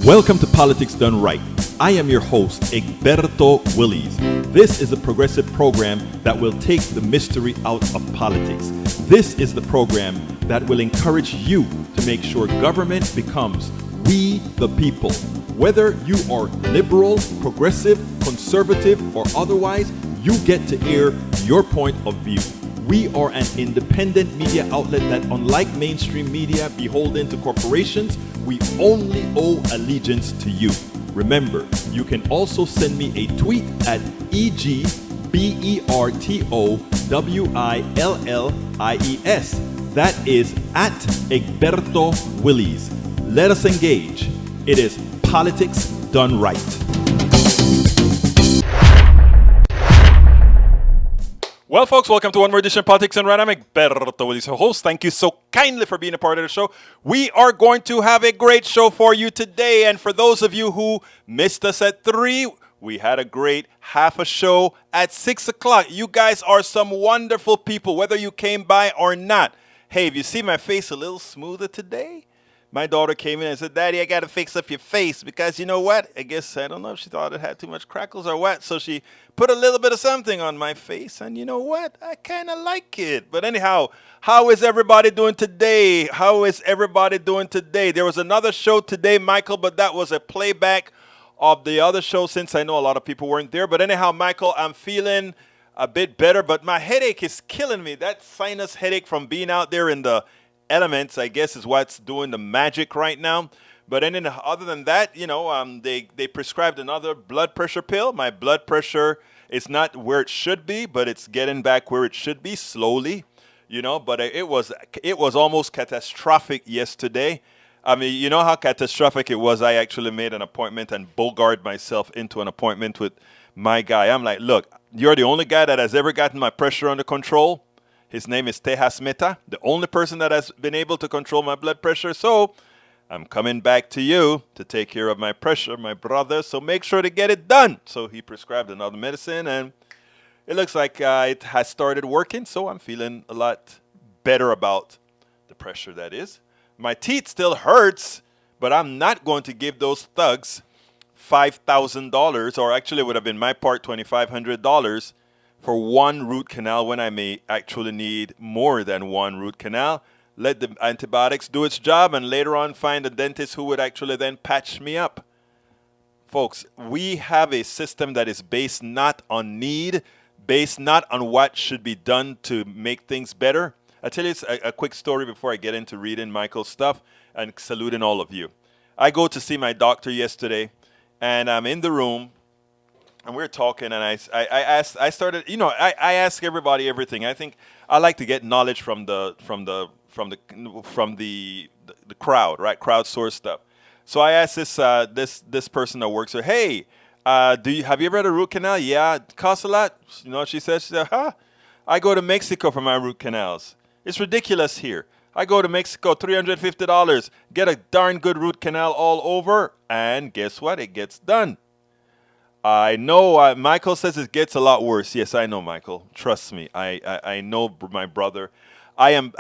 Welcome to Politics Done Right. I am your host, Egberto Willies. This is a progressive program that will take the mystery out of politics. This is the program that will encourage you to make sure government becomes we the people. Whether you are liberal, progressive, conservative, or otherwise, you get to air your point of view. We are an independent media outlet that, unlike mainstream media beholden to corporations, we only owe allegiance to you. Remember, you can also send me a tweet at EGBERTOWILLIES. That is at Egberto Willies. Let us engage. It is Politics Done Right. Well, folks, welcome to one more edition of Politics and Right. I'm Egberto Willies, your host. Thank you so kindly for being a part of the show. We are going to have a great show for you today. And for those of you who missed us at 3, we had a great half a show at 6 o'clock. You guys are some wonderful people, whether you came by or not. Hey, if you see my face a little smoother today, my daughter came in and said, Daddy, I got to fix up your face because you know what? I don't know if she thought it had too much crackles or what. So she put a little bit of something on my face. And you know what? I kind of like it. But anyhow, how is everybody doing today? There was another show today, Michael, but that was a playback of the other show since I know a lot of people weren't there. But anyhow, Michael, I'm feeling a bit better, but my headache is killing me. That sinus headache from being out there in the elements, I guess, is what's doing the magic right now. But other than that, they prescribed another blood pressure pill. My blood pressure is not where it should be, but it's getting back where it should be slowly. But it was almost catastrophic yesterday. I mean, you know how catastrophic it was. I actually made an appointment and bogarted myself into an appointment with my guy. I'm like, look, you're the only guy that has ever gotten my pressure under control. His name is Tejas Mehta, the only person that has been able to control my blood pressure. So I'm coming back to you to take care of my pressure, my brother. So make sure to get it done. So he prescribed another medicine, and it looks like it has started working. So I'm feeling a lot better about the pressure, that is. My teeth still hurts, but I'm not going to give those thugs $5,000, or actually it would have been my part, $2,500, for one root canal when I may actually need more than one root canal. Let the antibiotics do its job and later on find a dentist who would actually then patch me up. Folks, we have a system that is based not on need, based not on what should be done to make things better. I'll tell you a quick story before I get into reading Michael's stuff and saluting all of you. I go to see my doctor yesterday, and I'm in the room, and we're talking, and I ask everybody everything. I think I like to get knowledge from the crowd, right? Crowdsource stuff. So I asked this person that works here, hey, have you ever had a root canal? Yeah, it costs a lot. You know what she said? She said, I go to Mexico for my root canals. It's ridiculous here. I go to Mexico, $350, get a darn good root canal all over, and guess what? It gets done. I know Michael says it gets a lot worse. Yes, I know, Michael. Trust me. I know my brother. I'm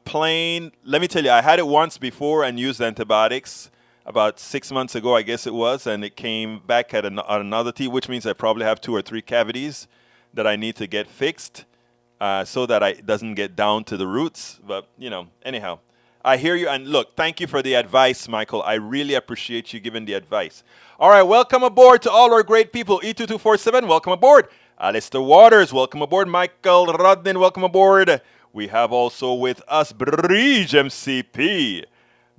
plain. Let me tell you, I had it once before and used antibiotics about 6 months ago, I guess it was, and it came back at another teeth, which means I probably have 2 or 3 cavities that I need to get fixed so that it doesn't get down to the roots. But, anyhow. I hear you, and look, thank you for the advice, Michael. I really appreciate you giving the advice. All right, welcome aboard to all our great people. E2247, welcome aboard. Alistair Waters, welcome aboard. Michael Rodden, welcome aboard. We have also with us Bridge MCP.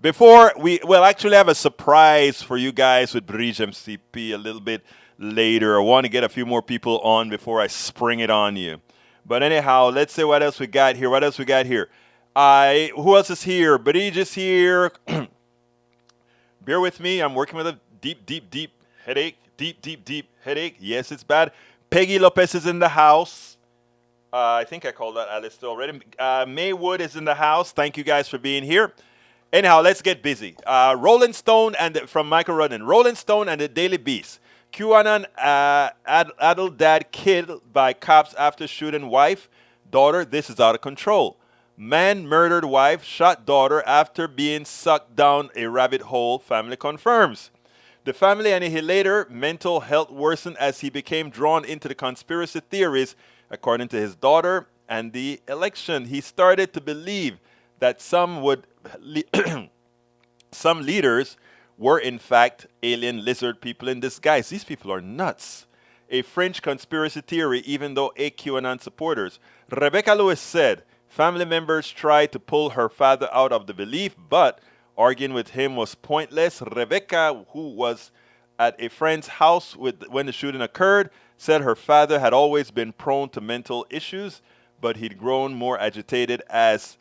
We'll actually have a surprise for you guys with Bridge MCP a little bit later. I want to get a few more people on before I spring it on you. But anyhow, let's see what else we got here. Who else is here? Bridge is here. Bear with me. I'm working with a deep headache. Deep headache. Yes, it's bad. Peggy Lopez is in the house. I think I called that Alistair already. Maywood is in the house. Thank you guys for being here. Anyhow, let's get busy. Rolling Stone from Michael Rudden. Rolling Stone and the Daily Beast. QAnon adult dad killed by cops after shooting wife. Daughter, this is out of control. Man murdered wife, shot daughter after being sucked down a rabbit hole, family confirms. The family annihilator mental health worsened as he became drawn into the conspiracy theories, according to his daughter, and the election. He started to believe that some some leaders were in fact alien lizard people in disguise. These people are nuts. A French conspiracy theory, even though a QAnon supporters. Rebecca Lewis said family members tried to pull her father out of the belief, but arguing with him was pointless. Rebecca, who was at a friend's house when the shooting occurred, said her father had always been prone to mental issues, but he'd grown more agitated as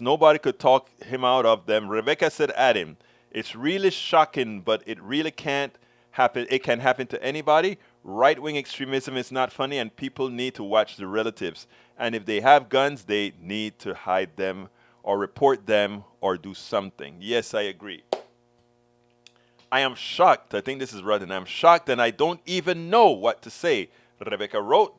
nobody could talk him out of them. Rebecca said at him, "It's really shocking, but it really can't happen. It can happen to anybody. Right-wing extremism is not funny, and people need to watch the relatives. And if they have guns, they need to hide them or report them or do something." Yes, I agree. I am shocked. I think this is Rudden. I'm shocked, and I don't even know what to say. Rebecca wrote,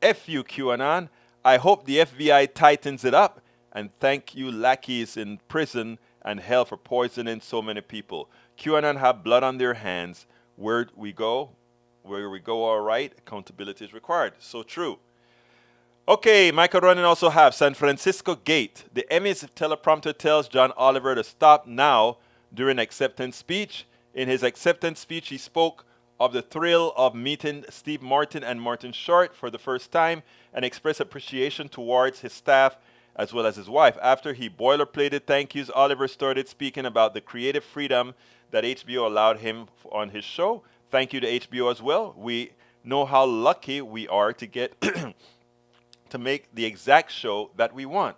"F you, QAnon. I hope the FBI tightens it up, and thank you lackeys in prison and hell for poisoning so many people. QAnon have blood on their hands. Where we go all right, accountability is required." So true. Okay, Michael Ronan also have San Francisco Gate. The Emmys teleprompter tells John Oliver to stop now during acceptance speech. In his acceptance speech, he spoke of the thrill of meeting Steve Martin and Martin Short for the first time and expressed appreciation towards his staff as well as his wife. After he boilerplated thank yous, Oliver started speaking about the creative freedom that HBO allowed him on his show. Thank you to HBO as well. We know how lucky we are to get to make the exact show that we want,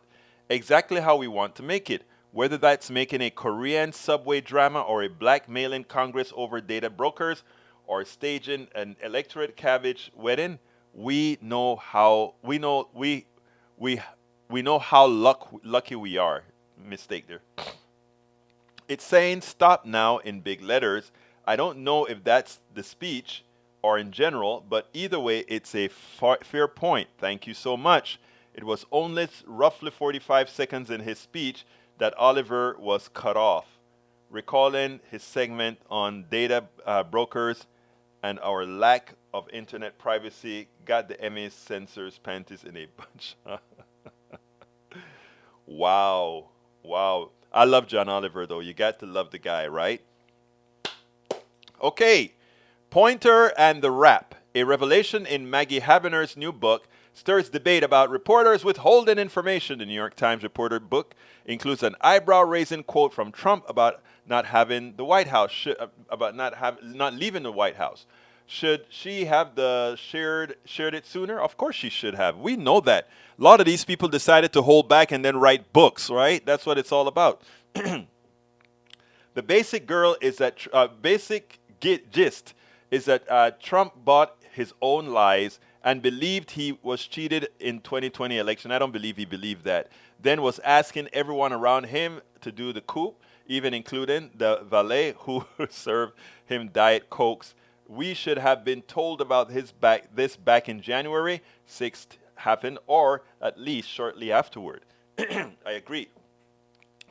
exactly how we want to make it. Whether that's making a Korean subway drama or a blackmailing Congress over data brokers or staging an electorate cabbage wedding, we know how lucky we are. Mistake there. It's saying stop now in big letters. I don't know if that's the speech or in general, but either way, it's a fair point. Thank you so much. It was only roughly 45 seconds in his speech that Oliver was cut off, recalling his segment on data brokers and our lack of internet privacy got the Emmys censors panties in a bunch. Wow. I love John Oliver, though. You got to love the guy, right? Okay. Pointer and the Rap. A revelation in Maggie Haberner's new book stirs debate about reporters withholding information. The New York Times reporter book includes an eyebrow-raising quote from Trump about not having the White House, not leaving the White House. Should she have shared it sooner? Of course she should have. We know that. A lot of these people decided to hold back and then write books, right? That's what it's all about. The basic gist is that Trump bought his own lies and believed he was cheated in 2020 election. I don't believe he believed that. Then was asking everyone around him to do the coup, even including the valet who served him Diet Cokes. We should have been told about this back in January 6th happened, or at least shortly afterward. I agree.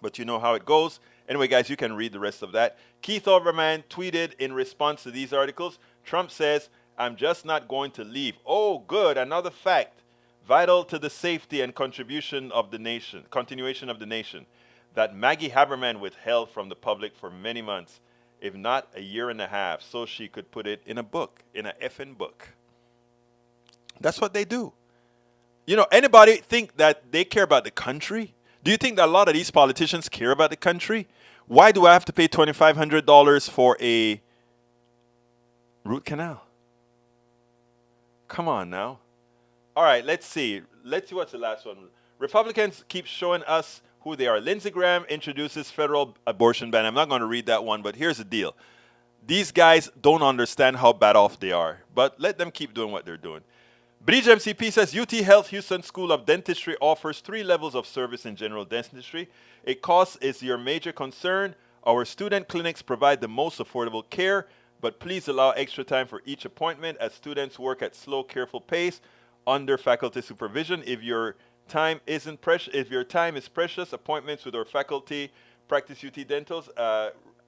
But you know how it goes. Anyway, guys, you can read the rest of that. Keith Olbermann tweeted in response to these articles, Trump says, "I'm just not going to leave." Oh, good. Another fact vital to the safety and continuation of the nation that Maggie Haberman withheld from the public for many months, if not a year and a half, so she could put it in a book, in a effing book. That's what they do. You know, anybody think that they care about the country? Do you think that a lot of these politicians care about the country? Why do I have to pay $2,500 for a root canal? Come on now. All right, let's see. Let's see what's the last one. Republicans keep showing us who they are. Lindsey Graham introduces federal abortion ban. I'm not going to read that one, but here's the deal. These guys don't understand how bad off they are, but let them keep doing what they're doing. Bridge MCP says UT Health Houston School of Dentistry offers 3 levels of service in general dentistry. A cost is your major concern. Our student clinics provide the most affordable care, but please allow extra time for each appointment as students work at slow, careful pace under faculty supervision. If your time is precious, appointments with our faculty practice UT Dentals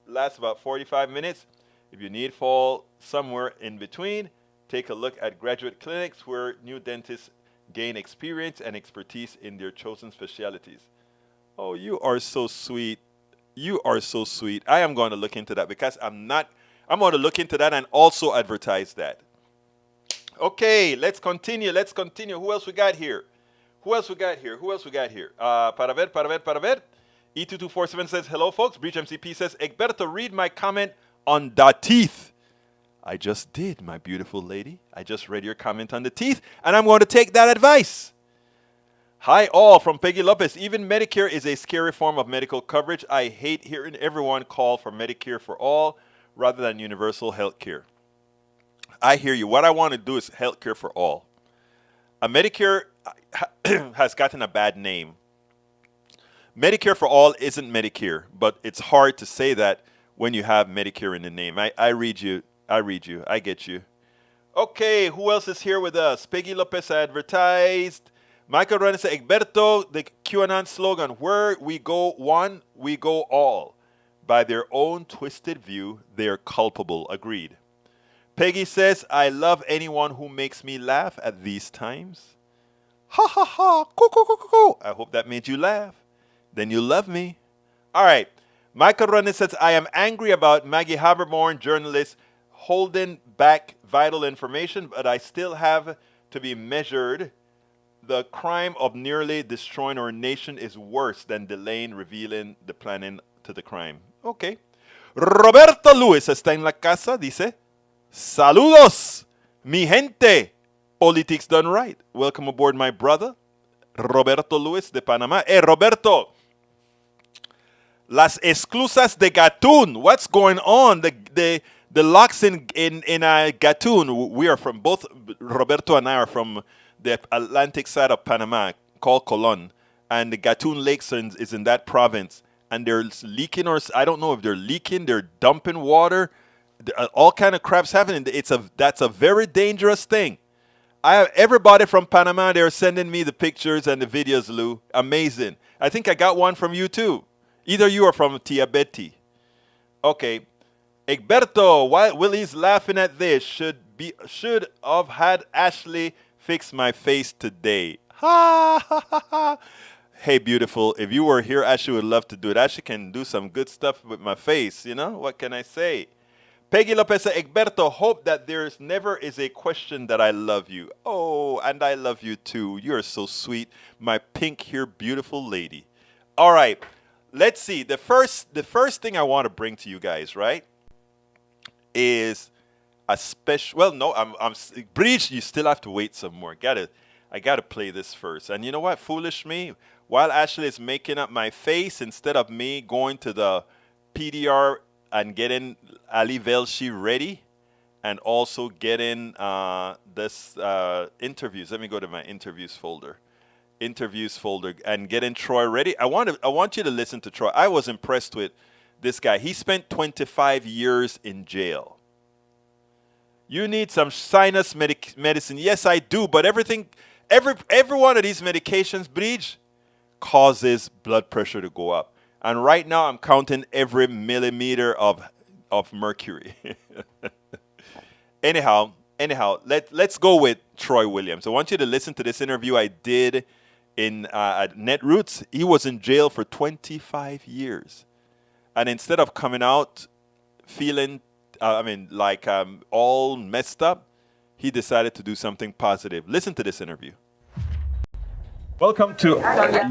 last about 45 minutes. If you need fall somewhere in between, take a look at graduate clinics where new dentists gain experience and expertise in their chosen specialties. Oh, you are so sweet. You are so sweet. I am going to look into that because I'm going to look into that and also advertise that. Okay, let's continue. Let's continue. Who else we got here? Who else we got here? Para ver. E2247 says, hello, folks. Breach MCP says, Egberto, read my comment on the teeth. I just did, my beautiful lady. I just read your comment on the teeth, and I'm going to take that advice. Hi, all, from Peggy Lopez. Even Medicare is a scary form of medical coverage. I hate hearing everyone call for Medicare for all rather than universal health care. I hear you. What I want to do is health care for all. Medicare has gotten a bad name. Medicare for all isn't Medicare, but it's hard to say that when you have Medicare in the name. I read you. I get you. Okay, who else is here with us? Peggy Lopez advertised. Michael Renner said, Egberto, the QAnon slogan, where we go one, we go all. By their own twisted view, they're culpable. Agreed. Peggy says, I love anyone who makes me laugh at these times. Ha ha ha, coo, coo, coo, coo, coo. I hope that made you laugh. Then you love me. All right. Michael Runner says, I am angry about Maggie Haberborn, journalist, holding back vital information, but I still have to be measured. The crime of nearly destroying our nation is worse than delaying revealing the planning to the crime. Okay. Roberto Luis está en la casa, dice, saludos, mi gente. Politics done right. Welcome aboard, my brother, Roberto Luis de Panama. Hey, Roberto. Las exclusas de Gatún. What's going on? The locks in Gatún. We are from both. Roberto and I are from the Atlantic side of Panama, called Colon, and the Gatún Lakes is in that province. And they're leaking, or I don't know if they're leaking. They're dumping water. All kind of crap's happening. That's a very dangerous thing. I have everybody from Panama. They're sending me the pictures and the videos, Lou. Amazing. I think I got one from you too. Either you or from Tia Betty. Okay. Egberto, why Willie's laughing at this? Should have had Ashley fix my face today. Ha ha ha ha. Hey, beautiful. If you were here, Ashley would love to do it. Ashley can do some good stuff with my face, you know? What can I say? Peggy Lopez, Egberto, hope that there's never is a question that I love you. Oh, and I love you too. You're so sweet. My pink hair, beautiful lady. All right. Let's see. The first thing I want to bring to you guys, right, is a special. Well, no, I'm Breach. You still have to wait some more. I gotta play this first. And you know what? Foolish me. While Ashley is making up my face, instead of me going to the PDR and getting Ali Velshi ready, and also getting this interviews. Let me go to my interviews folder. And getting Troy ready. I want you to listen to Troy. I was impressed with this guy. He spent 25 years in jail. You need some sinus medicine. Yes, I do. But every one of these medications, Bridge, causes blood pressure to go up. And right now I'm counting every millimeter of mercury. Anyhow, let's go with Troy Williams. I want you to listen to this interview I did at Netroots. He was in jail for 25 years. And instead of coming out feeling, all messed up, he decided to do something positive. Listen to this interview. Welcome to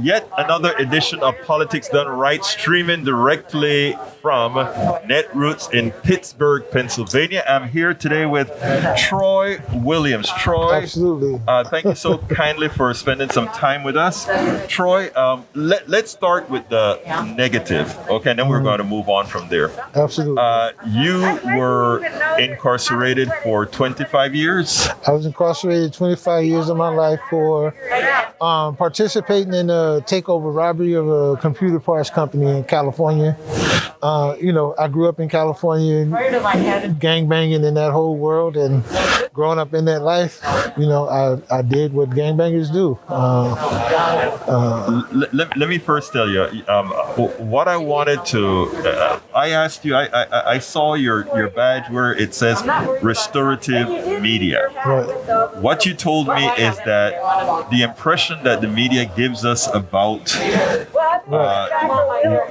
yet another edition of Politics Done Right, streaming directly from Netroots in Pittsburgh, Pennsylvania. I'm here today with Troy Williams. Troy, absolutely. Thank you so kindly for spending some time with us. Troy, let's start with the negative, okay, and then we're going to move on from there. Absolutely. You were incarcerated for 25 years. I was incarcerated 25 years of my life for participating in a takeover robbery of a computer parts company in California. I grew up in California, gang banging in that whole world, and growing up in that life, I did what gangbangers do. Let me first tell you what I wanted to. I asked you. I saw your badge where it says restorative media. Right. What you told me is that the impression that the media gives us about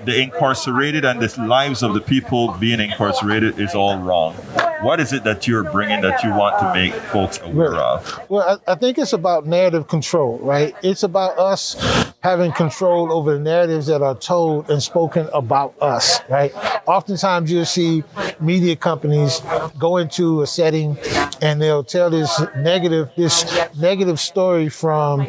the incarcerated and the lives of the people being incarcerated is all wrong. What is it that you're bringing that you want to make folks aware of? Well, I think it's about narrative control, right? It's about us having control over the narratives that are told and spoken about us, right? Oftentimes you'll see media companies go into a setting and they'll tell this negative story from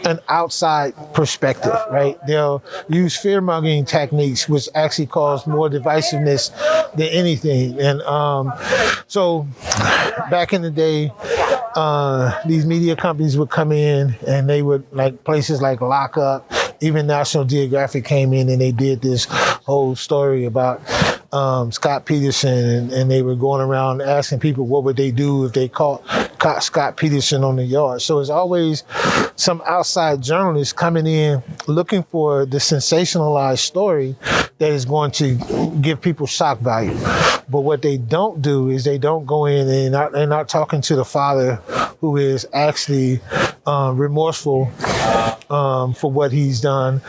an outside perspective, right? They'll use fear-mongering techniques, which actually cause more divisiveness than anything. And so back in the day, these media companies would come in and they would, like places like Lockup, even National Geographic came in and they did this whole story about Scott Peterson, and they were going around asking people what would they do if they caught Scott Peterson on the yard. So it's always some outside journalists coming in looking for the sensationalized story that is going to give people shock value. But what they don't do is they don't go in and they're not talking to the father who is actually remorseful for what he's done,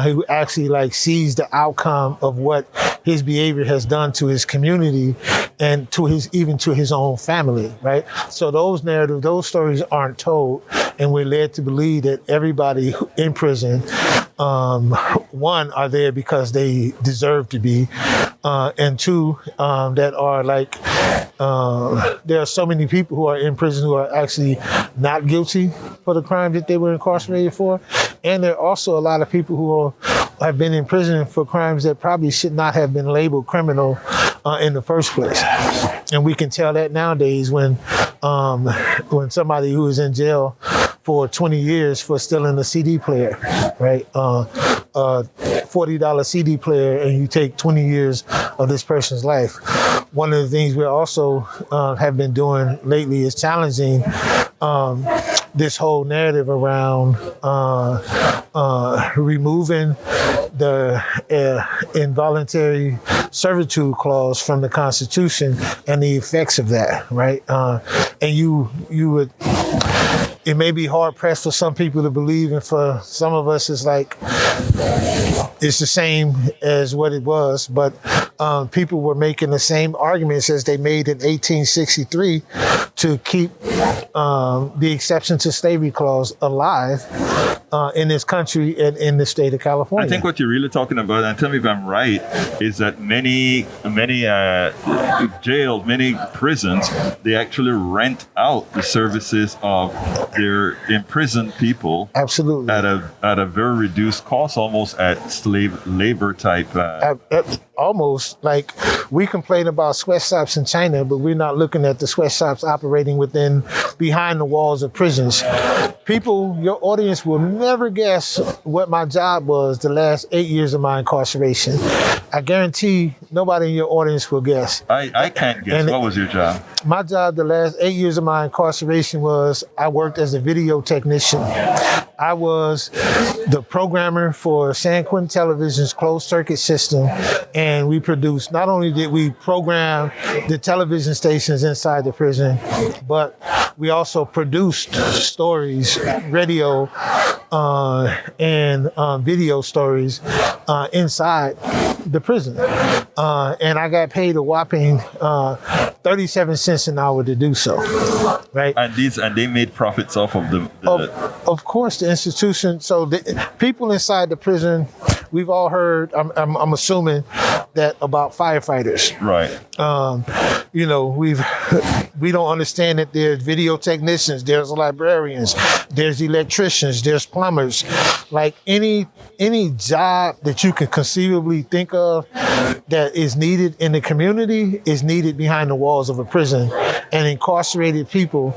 who actually sees the outcome of what his behavior has done to his community and to his own family, right? So those stories aren't told, and we're led to believe that everybody in prison, one, are there because they deserve to be, and two, that are there are so many people who are in prison who are actually not guilty for the crime that they were incarcerated for. And there are also a lot of people who have been in prison for crimes that probably should not have been labeled criminal in the first place. And we can tell that nowadays when somebody who is in jail for 20 years for stealing a CD player, right? $40 CD player, and you take 20 years of this person's life. One of the things we also have been doing lately is challenging this whole narrative around removing the involuntary servitude clause from the Constitution and the effects of that, right? And you would. It may be hard pressed for some people to believe, and for some of us, it's the same as what it was. But people were making the same arguments as they made in 1863 to keep the exception to slavery clause alive in this country and in the state of California. I think what you're really talking about, and tell me if I'm right, is that many jails, many prisons, they actually rent out the services of their imprisoned people. Absolutely. At a very reduced cost, almost at slave labor type. Almost like we complain about sweatshops in China, but we're not looking at the sweatshops operating behind the walls of prisons. People, your audience will never guess what my job was the last 8 years of my incarceration. I guarantee nobody in your audience will guess. I can't guess. And what was your job? My job the last 8 years of my incarceration was I worked as a video technician. I was the programmer for San Quentin Television's closed circuit system, and we produced, not only did we program the television stations inside the prison, but we also produced stories, radio and video stories inside the prison. And I got paid a whopping 37 cents an hour to do so, right? And they made profits off of the Of course, the institution. So the people inside the prison, we've all heard, I'm assuming, that about firefighters. Right. We don't understand that there's video technicians, there's librarians, there's electricians, there's plumbers. Like any job that you can conceivably think of that is needed in the community is needed behind the walls of a prison. And incarcerated people,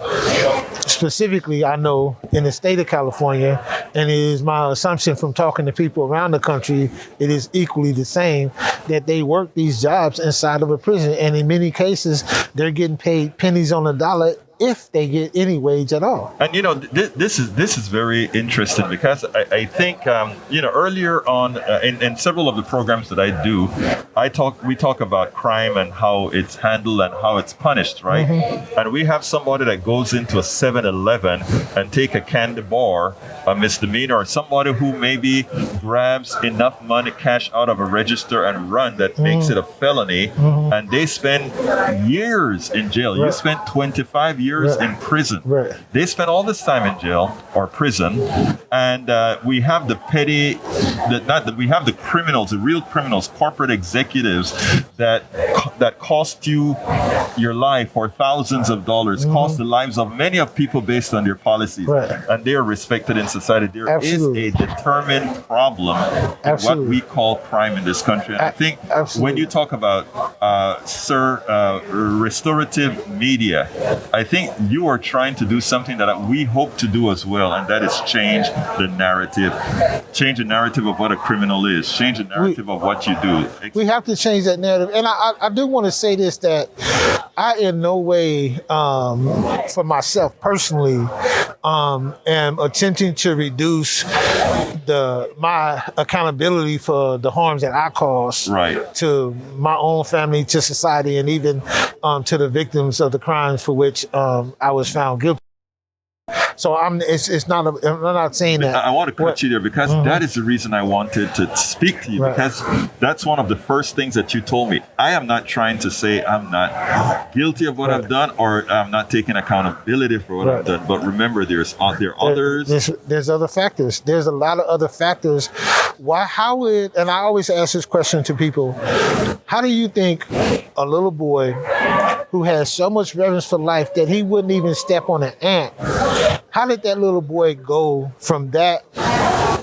specifically, I know in the state of California, and it is my assumption from talking to people around the country, it is equally the same, that they work these jobs inside of a prison. And in many cases, they're getting paid pennies on the dollar if they get any wage at all. And this is very interesting because I think earlier on in several of the programs that I do, we talk about crime and how it's handled and how it's punished, right? Mm-hmm. And we have somebody that goes into a 7-Eleven and take a candy bar, a misdemeanor, or somebody who maybe grabs enough money, cash out of a register and run that makes it a felony, and they spend years in jail. Right. You spent 25 years in prison. Right. They spend all this time in jail or prison, and we have the we have the criminals, the real criminals, corporate executives that cost you your life or thousands of dollars, cost the lives of many of people based on their policies, and they are respected in society. There is a determined problem in what we call crime in this country. And I think when you talk about restorative media, I think you are trying to do something that we hope to do as well, and that is change the narrative of what a criminal is, change the narrative of what you do. We have to change that narrative. And I do want to say this, that I in no way, for myself personally, am attempting to reduce my accountability for the harms that I caused to my own family, to society, and even to the victims of the crimes for which I was found guilty. So I'm not saying that. I want to cut you there because that is the reason I wanted to speak to you, because that's one of the first things that you told me. I am not trying to say I'm not guilty of what I've done or I'm not taking accountability for what I've done. But remember, there are others. There's other factors. There's a lot of other factors. And I always ask this question to people, how do you think a little boy who has so much reverence for life that he wouldn't even step on an ant, how did that little boy go from that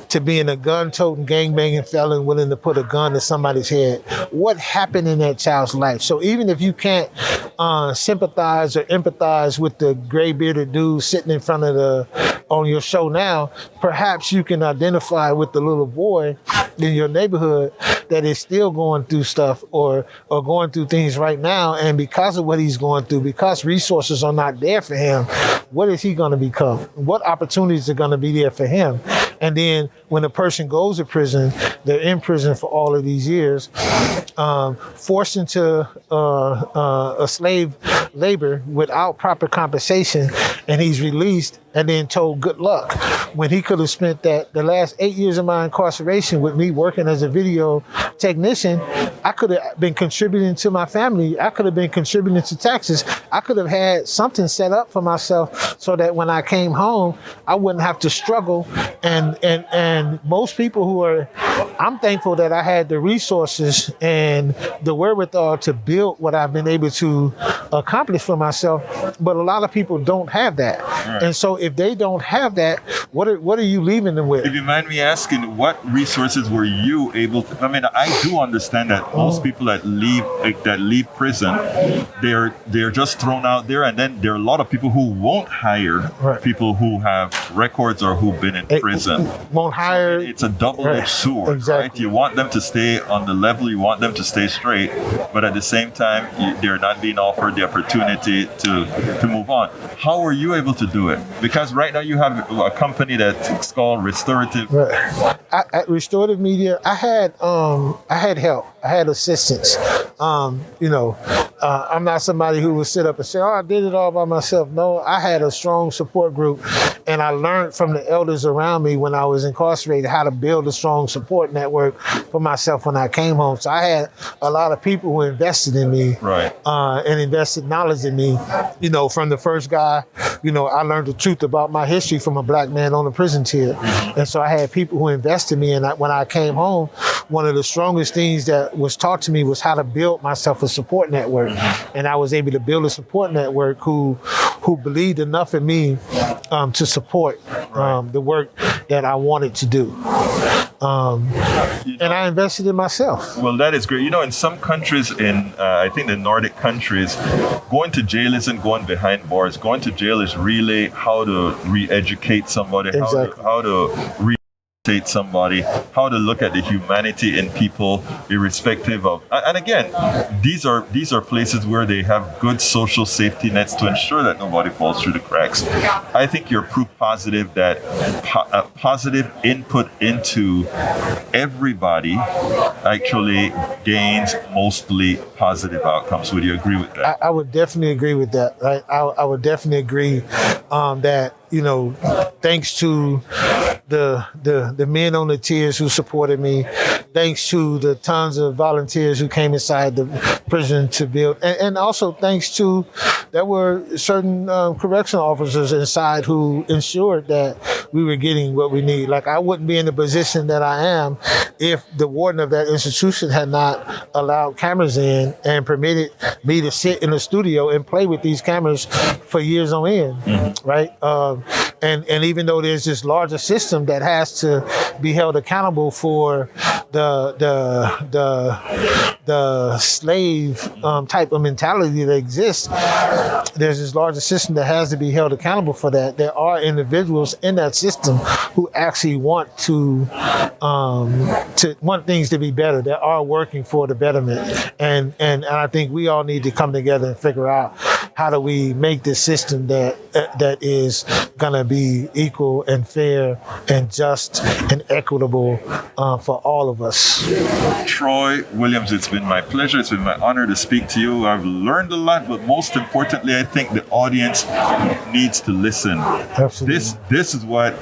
to being a gun-toting, gang-banging felon willing to put a gun to somebody's head? What happened in that child's life? So even if you can't sympathize or empathize with the gray-bearded dude sitting in front of on your show now, perhaps you can identify with the little boy in your neighborhood that is still going through stuff or going through things right now. And because of what he's going through, because resources are not there for him, what is he going to become? What opportunities are going to be there for him? And then when a person goes to prison, they're in prison for all of these years, forced into a slave labor without proper compensation, and he's released and then told good luck, when he could have spent the last 8 years of my incarceration with me working as a video technician. I could have been contributing to my family. I could have been contributing to taxes. I could have had something set up for myself so that when I came home, I wouldn't have to struggle. And most people I'm thankful that I had the resources and the wherewithal to build what I've been able to accomplish for myself. But a lot of people don't have that. Right. And so if they don't have that, what are you leaving them with? If you mind me asking, what resources were you able to? I mean, I do understand that most people that leave prison, they're just thrown out there, and then there are a lot of people who won't hire people who have records or who've been in prison. Won't hire. So it's a double-edged sword, right? You want them to stay on the level, you want them to stay straight, but at the same time, they're not being offered the opportunity to move on. How were you able to do it? Because right now you have a company that's called Restorative. At Restorative Media, I had help. I had assistance. I'm not somebody who would sit up and say, I did it all by myself. No, I had a strong support group, and I learned from the elders around me when I was incarcerated how to build a strong support network for myself when I came home. So I had a lot of people who invested in me, and invested knowledge in me. From the first guy, I learned the truth about my history from a black man on the prison tier. And so I had people who invested in me, and when I came home, one of the strongest things that was taught to me was how to build myself a support network. And I was able to build a support network who believed enough in me to support the work that I wanted to do. And I invested in myself. Well, that is great. You know, in some countries, I think the Nordic countries, going to jail isn't going behind bars. Going to jail is really how to re-educate somebody, Exactly. how to rehabilitate somebody, how to look at the humanity in people, irrespective of. And again, these are places where they have good social safety nets to ensure that nobody falls through the cracks. I think you're proof positive that positive input into everybody actually gains mostly positive outcomes. Would you agree with that? I would definitely agree with that. Right? I would definitely agree that, thanks to the men on the tiers who supported me, thanks to the tons of volunteers who came inside the prison to build, and also thanks to there were certain correctional officers inside who ensured that we were getting what we need. Like, I wouldn't be in the position that I am if the warden of that institution had not allowed cameras in and permitted me to sit in the studio and play with these cameras for years on end, right? And even though there's this larger system that has to be held accountable for the slave type of mentality that exists, there's this larger system that has to be held accountable for that. There are individuals in that system who actually want to want things to be better. That are working for the betterment, and I think we all need to come together and figure out how do we make this system that is gonna be equal and fair and just and equitable for all of us. Troy Williams, it's been my pleasure. It's been my honor to speak to you. I've learned a lot, but most importantly, I think the audience needs to listen. Absolutely. This is what,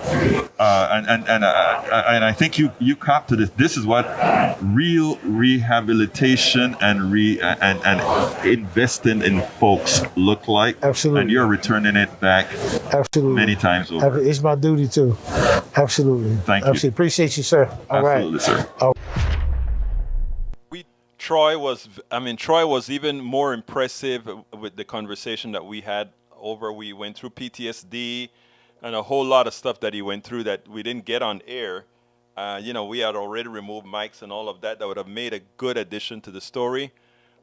and I think you cop to this. This is what real rehabilitation and investing in folks look like. Absolutely. And you're returning it back. Absolutely. Many times over. It's my duty too. Absolutely. Thank you. Absolutely. Appreciate you, sir. All Absolutely, right. sir. Troy was even more impressive with the conversation that we had over. We went through PTSD and a whole lot of stuff that he went through that we didn't get on air. We had already removed mics and all of that. That would have made a good addition to the story.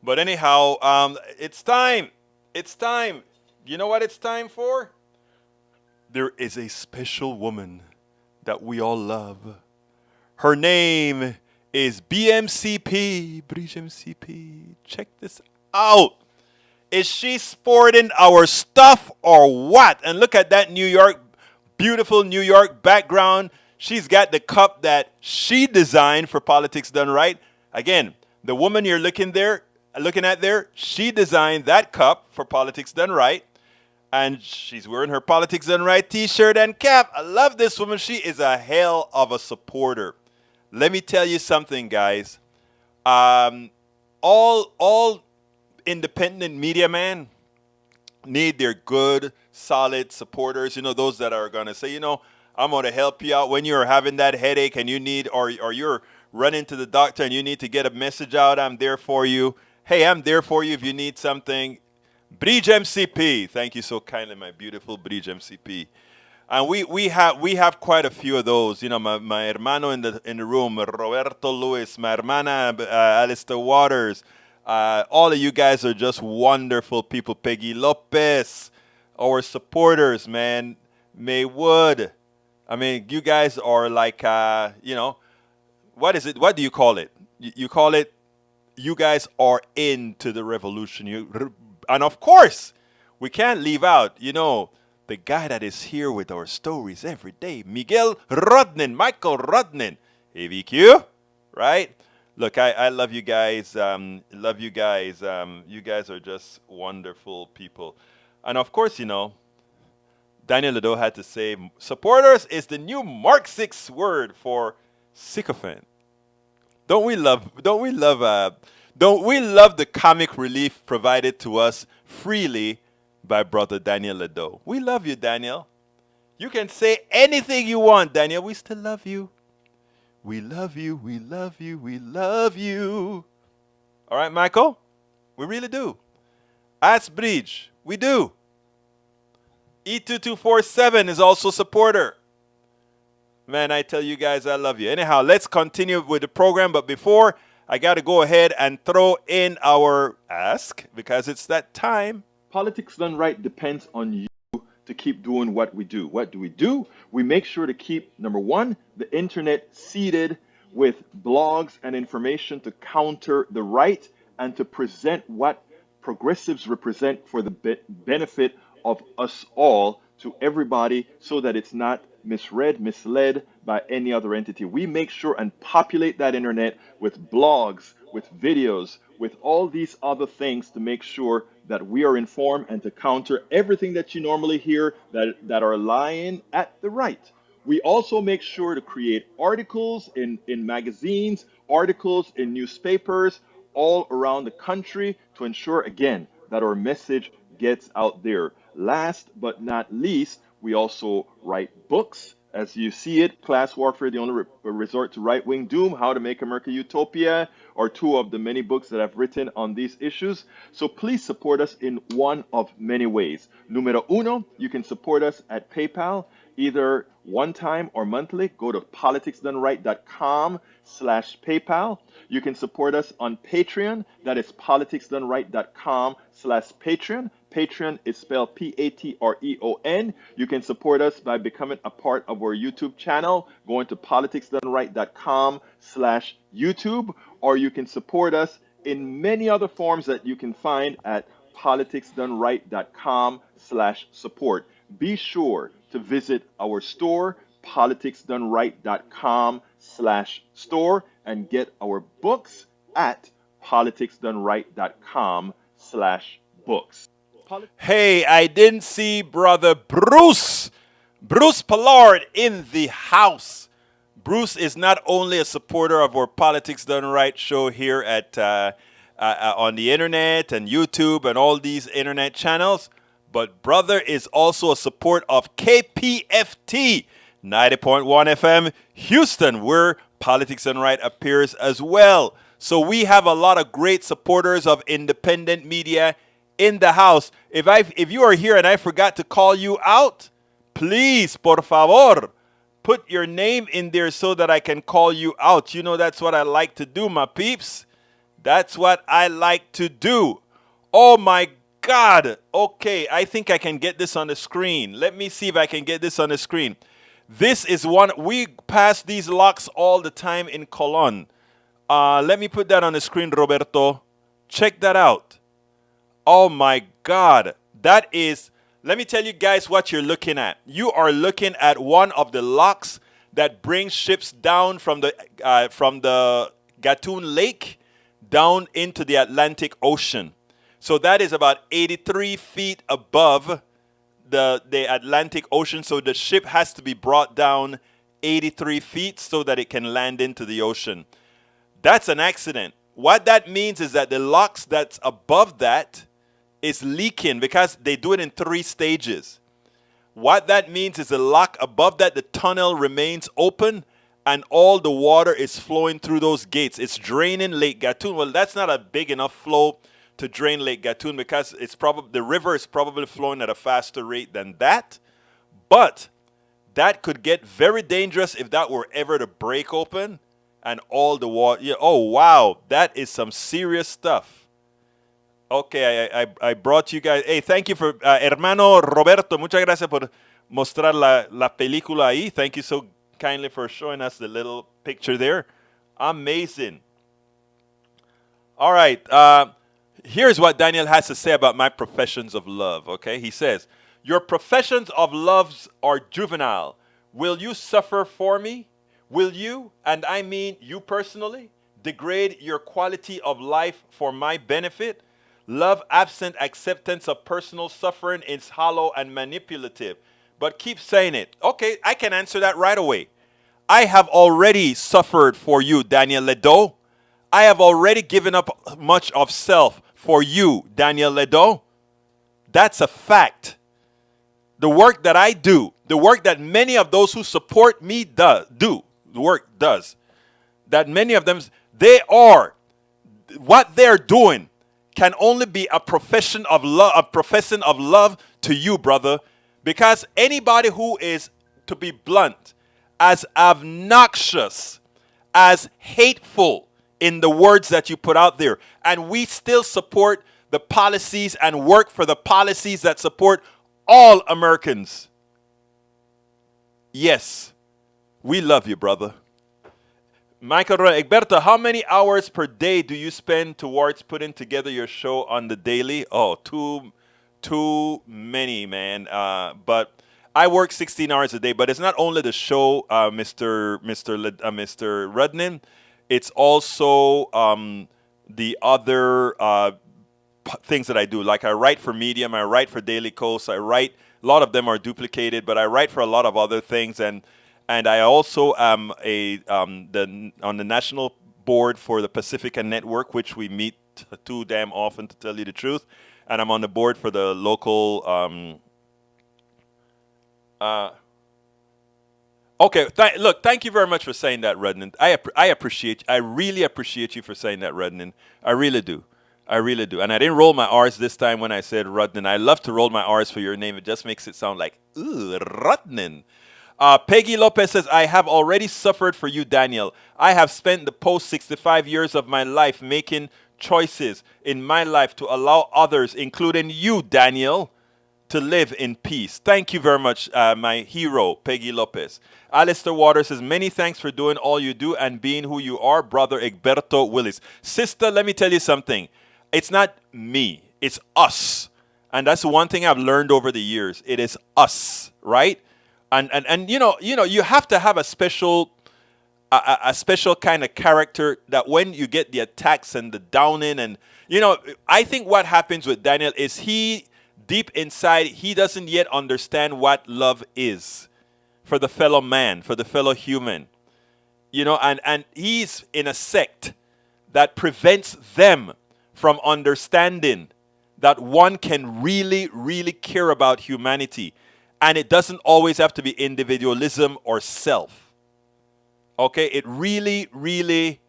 But anyhow, it's time. It's time. You know what it's time for? There is a special woman that we all love. Her name is BMCP. Bridge MCP. Check this out. Is she sporting our stuff or what? And look at that beautiful New York background. She's got the cup that she designed for Politics Done Right. Again, the woman you're looking at there, she designed that cup for Politics Done Right. And she's wearing her Politics Done Right t-shirt and cap. I love this woman. She is a hell of a supporter. Let me tell you something, guys. All independent media men need their good, solid supporters. Those that are going to say, I'm going to help you out when you're having that headache and you need, or you're running to the doctor and you need to get a message out. I'm there for you. Hey, I'm there for you if you need something. Bridge MCP. Thank you so kindly, my beautiful Bridge MCP. And we have quite a few of those. My hermano in the room, Roberto Luis, my hermana, Alistair Waters. All of you guys are just wonderful people. Peggy Lopez, our supporters, man. May Wood. I mean, you guys are like, what is it? What do you call it? You call it, you guys are into the revolution. And of course, we can't leave out, the guy that is here with our stories every day, Michael Rodnin, AVQ, right? Look, I love you guys. You guys are just wonderful people. And of course, Daniel Ledo had to say, supporters is the new Mark 6 word for sycophant. Don't we love the comic relief provided to us freely by brother Daniel Ledo? We love you, Daniel. You can say anything you want, Daniel. We still love you. We love you, we love you, we love you. All right, Michael? We really do. Ask Bridge. We do. E2247 is also a supporter. Man, I tell you guys I love you. Anyhow, let's continue with the program. But before, I got to go ahead and throw in our ask because it's that time. Politics done right depends on you to keep doing what we do. What do? We make sure to keep, number one, the internet seeded with blogs and information to counter the right and to present what progressives represent for the benefit of us all to everybody so that it's not misread, misled by any other entity. We make sure and populate that internet with blogs, with videos, with all these other things to make sure that we are informed and to counter everything that you normally hear that are lying at the right. We also make sure to create articles in magazines, articles in newspapers all around the country to ensure, again, that our message gets out there. Last but not least, we also write books. As you see it, Class Warfare, the only resort to right-wing doom, How to Make America Utopia, are two of the many books that I've written on these issues. So please support us in one of many ways. Numero uno, you can support us at PayPal, either one time or monthly. Go to politicsdoneright.com/PayPal. You can support us on Patreon. That is politicsdoneright.com/Patreon. Patreon is spelled Patreon. You can support us by becoming a part of our YouTube channel, going to politicsdoneright.com/YouTube, or you can support us in many other forms that you can find at politicsdoneright.com/support. Be sure to visit our store, politicsdoneright.com/store, and get our books at politicsdoneright.com/books. Hey, I didn't see Brother Bruce Pollard in the house. Bruce is not only a supporter of our Politics Done Right show here at on the internet and YouTube and all these internet channels, but brother is also a support of KPFT 90.1 FM Houston, where Politics Done Right appears as well. So we have a lot of great supporters of independent media in the house. If you are here and I forgot to call you out, please, por favor, put your name in there so that I can call you out. You know that's what I like to do, my peeps. That's what I like to do. Oh my God. Okay, I think I can get this on the screen. Let me see if I can get this on the screen. This is one, we pass these locks all the time in Colon. Let me put that on the screen, Roberto. Check that out. Oh my God. That is, let me tell you guys what you're looking at. You are looking at one of the locks that brings ships down from the Gatun Lake down into the Atlantic Ocean. So that is about 83 feet above the Atlantic Ocean. So the ship has to be brought down 83 feet so that it can land into the ocean. That's an accident. What that means is that the locks that's above that is leaking because they do it in 3 stages. What that means is the lock above that, the tunnel remains open and all the water is flowing through those gates. It's draining Lake Gatun. Well, that's not a big enough flow to drain Lake Gatun because it's probably the river is probably flowing at a faster rate than that. But that could get very dangerous if that were ever to break open and all the water. Yeah, oh, wow. That is some serious stuff. Okay, I brought you guys. Hey, thank you for, hermano Roberto, muchas gracias por mostrar la película ahí. Thank you so kindly for showing us the little picture there. Amazing. All right, here's what Daniel has to say about my professions of love, okay? He says, your professions of loves are juvenile. Will you suffer for me? Will you, and I mean you personally, degrade your quality of life for my benefit? Love absent acceptance of personal suffering is hollow and manipulative. But keep saying it. Okay, I can answer that right away. I have already suffered for you, Daniel Ledo. I have already given up much of self for you, Daniel Ledo. That's a fact. The work that I do, the work that many of those who support me do, the work does, that many of them, what they're doing can only be a profession of love, a profession of love to you, brother. Because anybody who is, to be blunt, as obnoxious, as hateful in the words that you put out there. And we still support the policies and work for the policies that support all Americans. Yes, we love you, brother. Michael Egberto, how many hours per day do you spend towards putting together your show on the daily? Oh, too many, man. But I work 16 hours a day. But it's not only the show, Mr. Rudnin. It's also the other things that I do. Like I write for Medium, I write for Daily Kos, I write. A lot of them are duplicated, but I write for a lot of other things, and I also am on the national board for the Pacifica Network, which we meet too damn often, to tell you the truth. And I'm on the board for the local. Okay, look, thank you very much for saying that, Rudnin. I appreciate. I really appreciate you for saying that, Rudnin. I really do. I really do. And I didn't roll my R's this time when I said Rudnin. I love to roll my R's for your name. It just makes it sound like, ooh, Rudnin. Peggy Lopez says, I have already suffered for you, Daniel. I have spent the post 65 years of my life making choices in my life to allow others, including you, Daniel, to live in peace. Thank you very much, my hero, Peggy Lopez. Alistair Waters says, many thanks for doing all you do and being who you are, brother Egberto Willis. Sister, let me tell you something. It's not me. It's us. And that's the one thing I've learned over the years. It is us, right? And you know, you have to have a special kind of character that when you get the attacks and the downing and, I think what happens with Daniel is deep inside, he doesn't yet understand what love is for the fellow man, for the fellow human. And he's in a sect that prevents them from understanding that one can really, really care about humanity. And it doesn't always have to be individualism or self. Okay? It really, really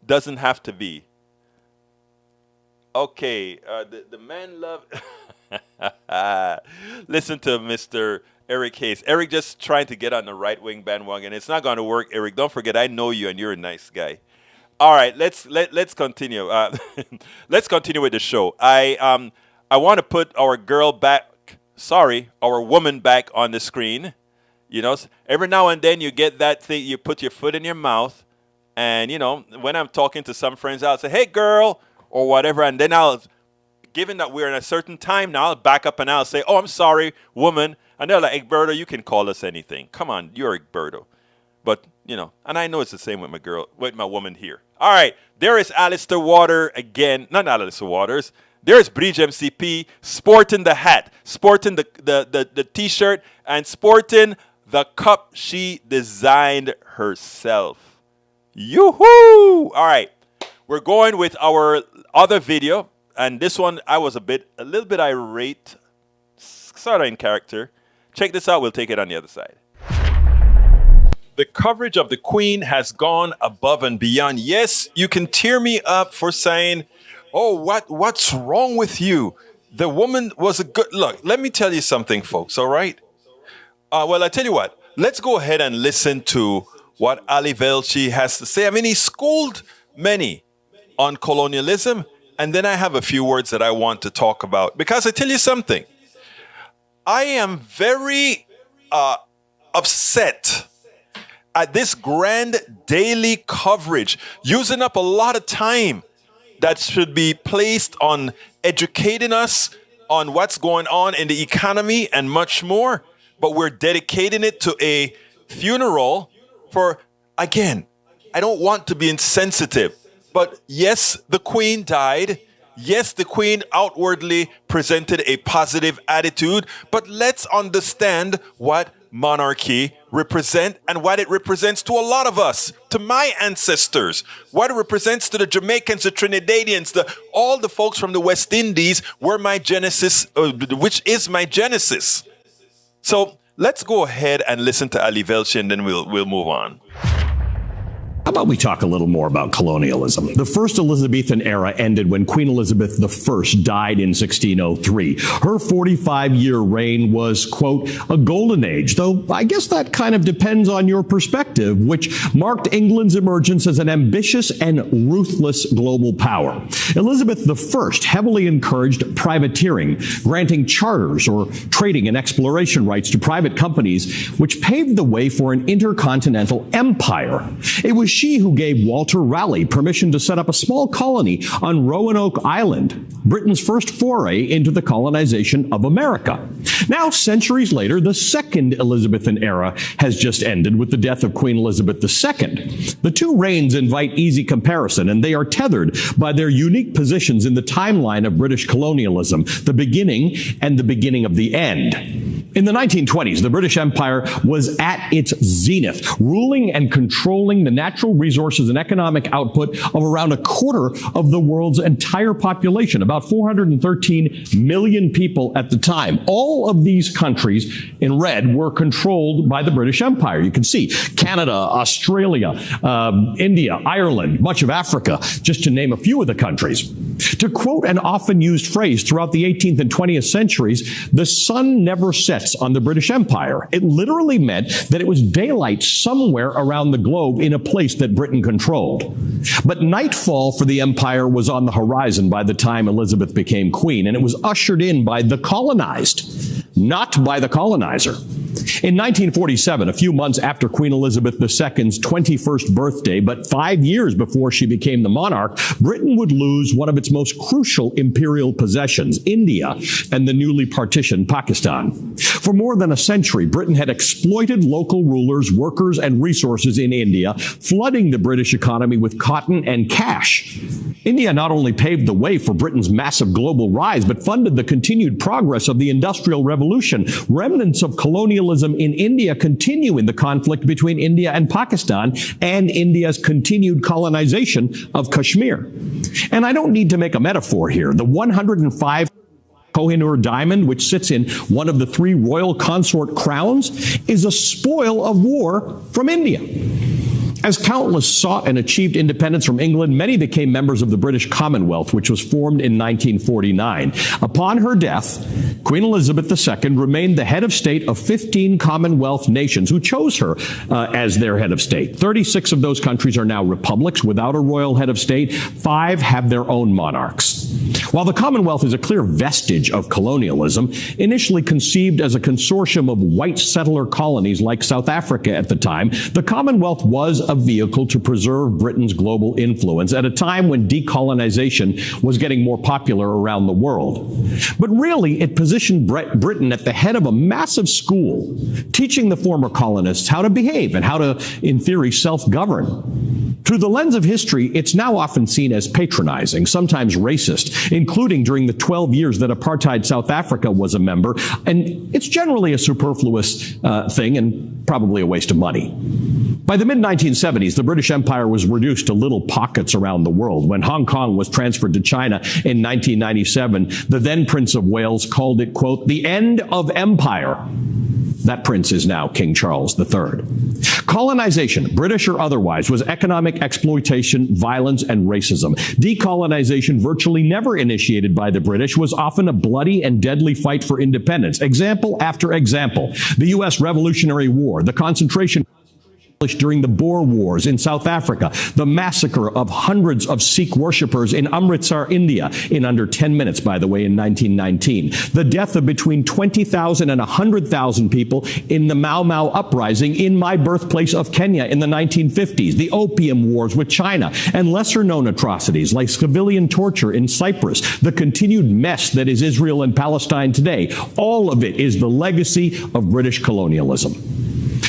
doesn't have to be. Okay. The man love... Listen to Mr. Eric Hayes. Eric just trying to get on the right-wing bandwagon. It's not going to work, Eric. Don't forget, I know you and you're a nice guy. All right, let's continue. Let's continue with the show. I want to put our woman back on the screen. Every now and then you get that thing, you put your foot in your mouth, and when I'm talking to some friends, I'll say, "Hey, girl," or whatever, and then given that we're in a certain time now, I'll back up and I'll say, "Oh, I'm sorry, woman," and they're like, "Egberto, you can call us anything. Come on, you're Egberto." But, and I know it's the same with my woman here. All right, there is Alistair Water again. Not Alistair Waters. There's Bridge MCP sporting the hat, sporting the T-shirt, and sporting the cup she designed herself. Yoo-hoo! All right, we're going with our other video. And this one, I was a little bit irate, sort of in character. Check this out. We'll take it on the other side. The coverage of the Queen has gone above and beyond. Yes, you can tear me up for saying, "Oh, what's wrong with you? The woman was a good..." Look, let me tell you something, folks, all right? Well, I tell you what. Let's go ahead and listen to what Ali Velshi has to say. I mean, he schooled many on colonialism, and then I have a few words that I want to talk about. Because I tell you something. I am very upset at this grand daily coverage, using up a lot of time that should be placed on educating us on what's going on in the economy and much more. But we're dedicating it to a funeral for, again, I don't want to be insensitive, but yes, the Queen died. Yes, the Queen outwardly presented a positive attitude, but let's understand what monarchy represents and what it represents to a lot of us, to my ancestors, what it represents to the Jamaicans, the Trinidadians, all the folks from the West Indies were my genesis, which is my genesis. So let's go ahead and listen to Ali Velshi and then we'll move on. How about we talk a little more about colonialism? The first Elizabethan era ended when Queen Elizabeth I died in 1603. Her 45-year reign was, quote, a golden age, though I guess that kind of depends on your perspective, which marked England's emergence as an ambitious and ruthless global power. Elizabeth I heavily encouraged privateering, granting charters or trading and exploration rights to private companies, which paved the way for an intercontinental empire. It was she who gave Walter Raleigh permission to set up a small colony on Roanoke Island, Britain's first foray into the colonization of America. Now, centuries later, the second Elizabethan era has just ended with the death of Queen Elizabeth II. The two reigns invite easy comparison, and they are tethered by their unique positions in the timeline of British colonialism, the beginning and the beginning of the end. In the 1920s, the British Empire was at its zenith, ruling and controlling the natural resources and economic output of around a quarter of the world's entire population, about 413 million people at the time. All of these countries in red were controlled by the British Empire. You can see Canada, Australia, India, Ireland, much of Africa, just to name a few of the countries. To quote an often used phrase throughout the 18th and 20th centuries, the sun never sets on the British Empire. It literally meant that it was daylight somewhere around the globe in a place that Britain controlled. But nightfall for the empire was on the horizon by the time Elizabeth became queen, and it was ushered in by the colonized, not by the colonizer. In 1947, a few months after Queen Elizabeth II's 21st birthday, but 5 years before she became the monarch, Britain would lose one of its most crucial imperial possessions, India, and the newly partitioned Pakistan. For more than a century, Britain had exploited local rulers, workers, and resources in India, flooding the British economy with cotton and cash. India not only paved the way for Britain's massive global rise, but funded the continued progress of the Industrial Revolution. Remnants of colonialism in India continue in the conflict between India and Pakistan and India's continued colonization of Kashmir. And I don't need to make a metaphor here. The 105 Kohinoor diamond, which sits in one of the 3 royal consort crowns, is a spoil of war from India. As countless sought and achieved independence from England, many became members of the British Commonwealth, which was formed in 1949. Upon her death, Queen Elizabeth II remained the head of state of 15 Commonwealth nations who chose her as their head of state. 36 of those countries are now republics without a royal head of state. 5 have their own monarchs. While the Commonwealth is a clear vestige of colonialism, initially conceived as a consortium of white settler colonies like South Africa at the time, the Commonwealth was a vehicle to preserve Britain's global influence at a time when decolonization was getting more popular around the world. But really, it positioned Britain at the head of a massive school, teaching the former colonists how to behave and how to, in theory, self-govern. Through the lens of history, it's now often seen as patronizing, sometimes racist, including during the 12 years that apartheid South Africa was a member, and it's generally a superfluous thing and probably a waste of money. By the mid-1970s, the British Empire was reduced to little pockets around the world. When Hong Kong was transferred to China in 1997, the then Prince of Wales called it, quote, the end of empire. That prince is now King Charles III. Colonization, British or otherwise, was economic exploitation, violence, and racism. Decolonization, virtually never initiated by the British, was often a bloody and deadly fight for independence. Example after example. The U.S. Revolutionary War, the concentration during the Boer Wars in South Africa, the massacre of hundreds of Sikh worshippers in Amritsar, India, in under 10 minutes, by the way, in 1919, the death of between 20,000 and 100,000 people in the Mau Mau uprising in my birthplace of Kenya in the 1950s, the Opium Wars with China, and lesser-known atrocities like civilian torture in Cyprus, the continued mess that is Israel and Palestine today. All of it is the legacy of British colonialism.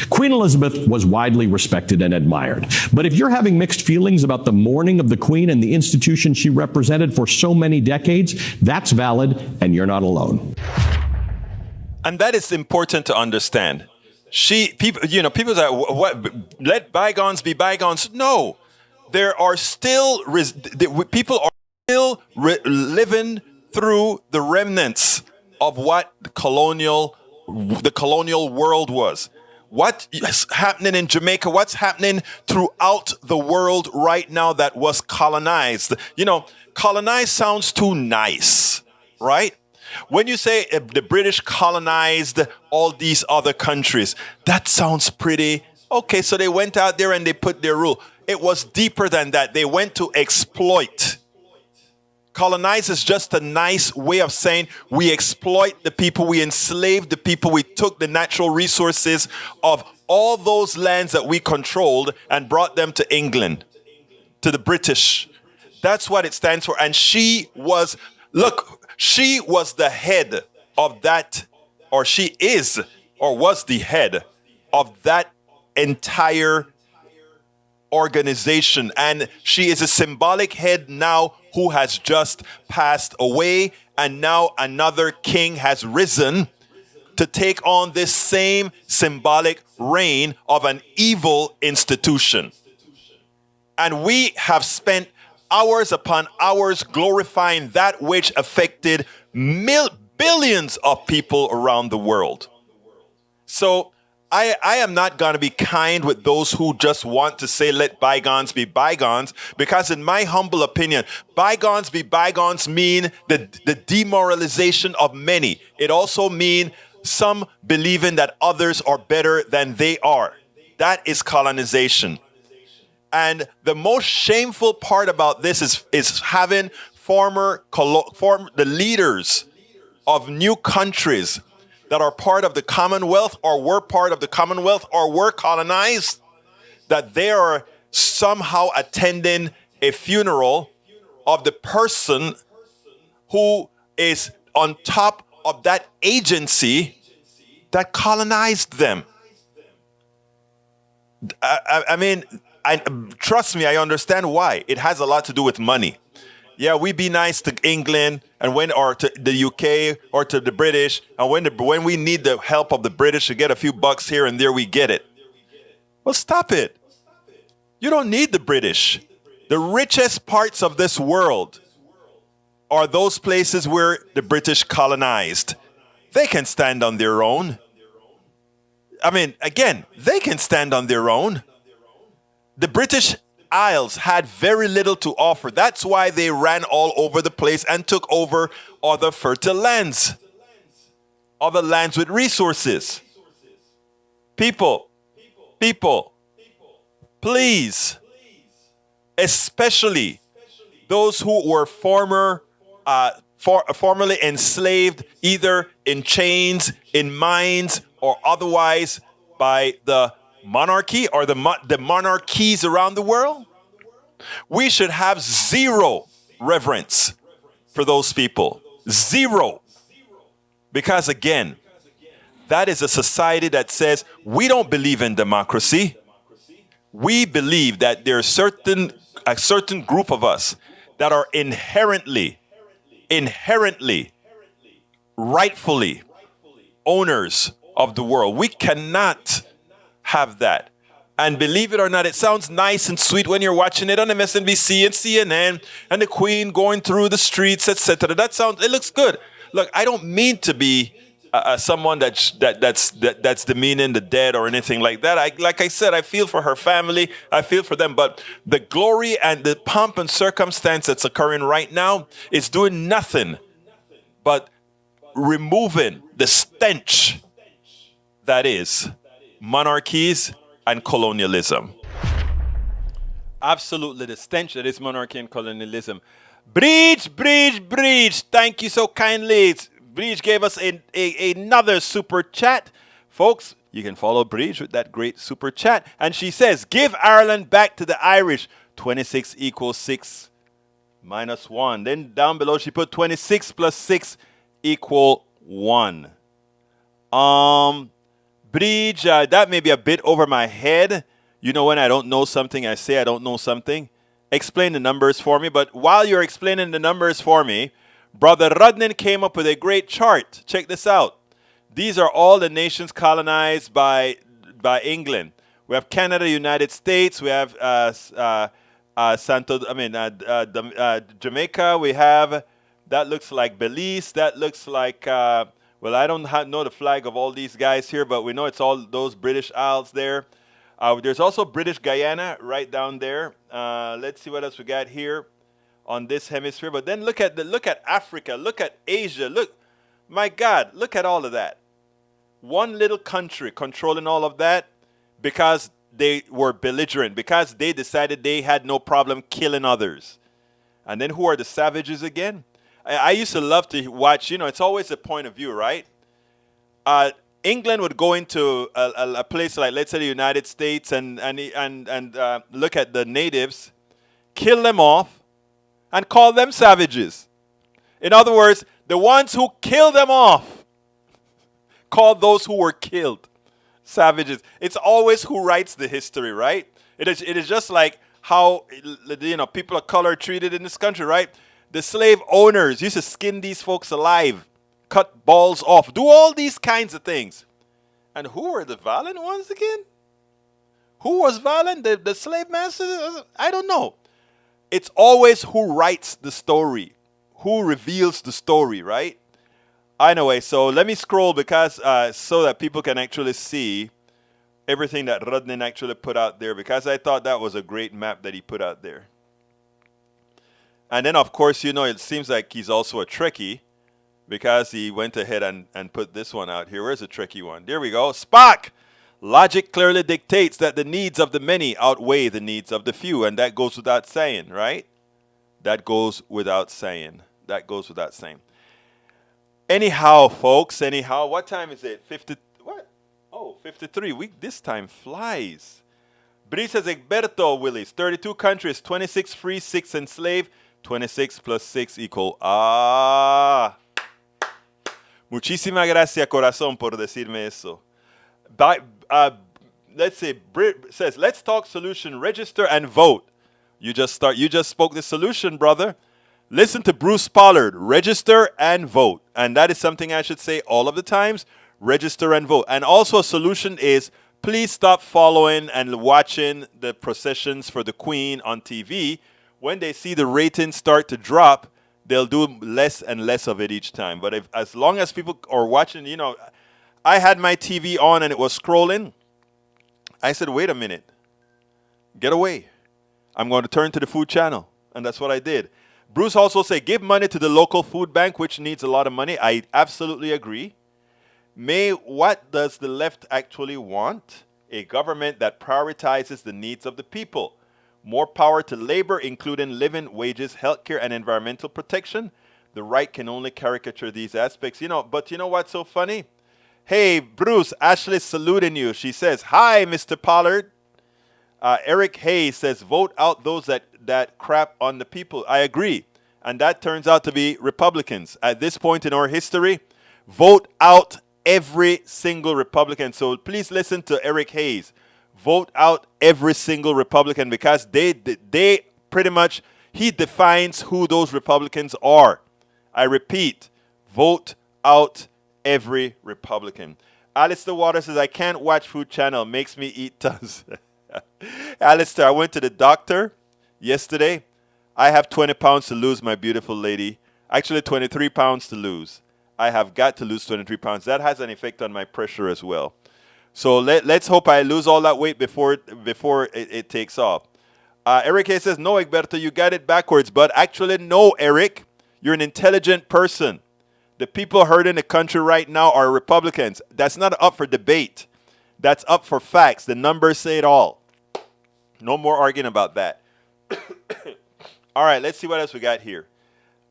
Queen Elizabeth was widely respected and admired. But if you're having mixed feelings about the mourning of the Queen and the institution she represented for so many decades, that's valid, and you're not alone. And that is important to understand. People say, what, let bygones be bygones. No, there are still, people are still living through the remnants of what the colonial world was. what is happening in Jamaica, what's happening throughout the world right now that was colonized. Colonized sounds too nice, right? When you say the British colonized all these other countries, that sounds pretty. Okay, so they went out there and they put their rule. It was deeper than that. They went to exploit. Colonize is just a nice way of saying we exploit the people, we enslave the people, we took the natural resources of all those lands that we controlled and brought them to England, to the British. That's what it stands for. And she was the head of that, or she is, or was the head of that entire organization. And she is a symbolic head now who has just passed away, and now another king has risen to take on this same symbolic reign of an evil institution. And we have spent hours upon hours glorifying that which affected billions of people around the world. So I am not going to be kind with those who just want to say, let bygones be bygones, because in my humble opinion, bygones be bygones mean the demoralization of many. It also means some believing that others are better than they are. That is colonization. And the most shameful part about this is having the leaders of new countries that are part of the Commonwealth or were part of the Commonwealth or were colonized, that they are somehow attending a funeral of the person who is on top of that agency that colonized them. Trust me, I understand why. It has a lot to do with money. Yeah, we be nice to England or to the UK or to the British, and when we need the help of the British to get a few bucks here and there, we get it. Well, stop it. You don't need the British. The richest parts of this world are those places where the British colonized. They can stand on their own. They can stand on their own. The British Isles had very little to offer. That's why they ran all over the place and took over other fertile lands, other lands with resources. People, please, especially those who were formerly enslaved, either in chains, in mines, or otherwise by the monarchy or the monarchies around the world, we should have zero reverence for those people. Zero. Because again, that is a society that says we don't believe in democracy. We believe that there are a certain group of us that are inherently, rightfully owners of the world. We cannot have that. And believe it or not, it sounds nice and sweet when you're watching it on MSNBC and CNN and the Queen going through the streets, etc. It looks good. Look, I don't mean to be someone that's demeaning the dead or anything like that. Like I said, I feel for her family. I feel for them. But the glory and the pomp and circumstance that's occurring right now is doing nothing but removing the stench that is monarchies and colonialism. Absolutely, the stench that is monarchy and colonialism. Breach. Thank you so kindly. Breach gave us another super chat. Folks, you can follow Breach with that great super chat. And she says, give Ireland back to the Irish. 26 equals 6 minus 1. Then down below she put 26 plus 6 equal 1. Breach, that may be a bit over my head. You know, when I don't know something, I say I don't know something. Explain the numbers for me. But while you're explaining the numbers for me, Brother Rudnin came up with a great chart. Check this out. These are all the nations colonized by England. We have Canada, United States. We have Jamaica. We have, that looks like Belize. That looks like, Well, I don't know the flag of all these guys here, but we know it's all those British Isles there. There's also British Guyana right down there. Let's see what else we got here on this hemisphere. But then look at Africa, look at Asia, look, my God, look at all of that. One little country controlling all of that because they were belligerent, because they decided they had no problem killing others. And then who are the savages again? I used to love to watch, it's always a point of view, right? England would go into a place like, let's say, the United States and look at the natives, kill them off, and call them savages. In other words, the ones who kill them off call those who were killed savages. It's always who writes the history, right? It is just like how people of color are treated in this country, right? The slave owners used to skin these folks alive, cut balls off, do all these kinds of things. And who are the violent ones again? Who was violent? The slave masters? I don't know. It's always who writes the story, who reveals the story, right? Anyway, so let me scroll because so that people can actually see everything that Rodnin actually put out there, because I thought that was a great map that he put out there. And then, of course, it seems like he's also a Trekkie, because he went ahead and put this one out here. Where's the Trekkie one? There we go. Spock! Logic clearly dictates that the needs of the many outweigh the needs of the few. And that goes without saying, right? That goes without saying. That goes without saying. Anyhow, folks, what time is it? 50, what? Oh, 53. This time flies. Bree says, Egberto Willis, 32 countries, 26 free, 6 enslaved, 26 plus 6 equal. Muchísimas gracias, corazón, por decirme eso. Let's say, Brit says, let's talk solution, register and vote. You just spoke the solution, brother. Listen to Bruce Pollard, register and vote. And that is something I should say all of the times, register and vote. And also a solution is, please stop following and watching the processions for the Queen on TV. When they see the ratings start to drop, they'll do less and less of it each time. But as long as people are watching, I had my TV on and it was scrolling. I said, wait a minute. Get away. I'm going to turn to the food channel. And that's what I did. Bruce also said, give money to the local food bank, which needs a lot of money. I absolutely agree. What does the left actually want? A government that prioritizes the needs of the people. More power to labor, including living wages, healthcare, and environmental protection. The right can only caricature these aspects. But you know what's so funny? Hey, Bruce, Ashley's saluting you. She says, hi, Mr. Pollard. Eric Hayes says, vote out those that crap on the people. I agree. And that turns out to be Republicans. At this point in our history, vote out every single Republican. So please listen to Eric Hayes. Vote out every single Republican, because they pretty much, he defines who those Republicans are. I repeat, vote out every Republican. Alistair Waters says, I can't watch Food Channel. Makes me eat tons. Alistair, I went to the doctor yesterday. I have 20 pounds to lose, my beautiful lady. Actually, 23 pounds to lose. I have got to lose 23 pounds. That has an effect on my pressure as well. So let's hope I lose all that weight before it takes off. Eric A. says, no, Egberto, you got it backwards. But actually, no, Eric. You're an intelligent person. The people hurting the country right now are Republicans. That's not up for debate. That's up for facts. The numbers say it all. No more arguing about that. All right, let's see what else we got here.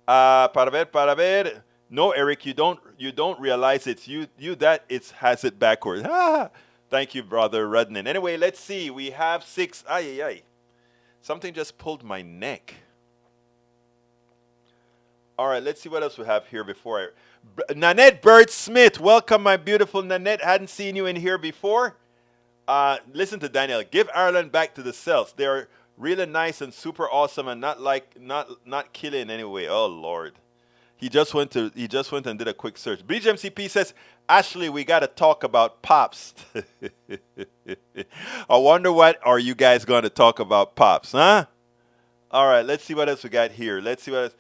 Para ver. No, Eric, you don't realize it's you that has it backwards. Thank you, brother Rudnin. Anyway, let's see. We have 6. Something just pulled my neck. All right, let's see what else we have here before Nanette Bird Smith. Welcome, my beautiful Nanette. Hadn't seen you in here before. Listen to Daniel. Give Ireland back to the Celts. They're really nice and super awesome and not killing anyway. Oh Lord. He just went and did a quick search. BGMCP says, Ashley, we got to talk about Pops. I wonder what are you guys going to talk about Pops, huh? All right, let's see what else we got here. Let's see what else.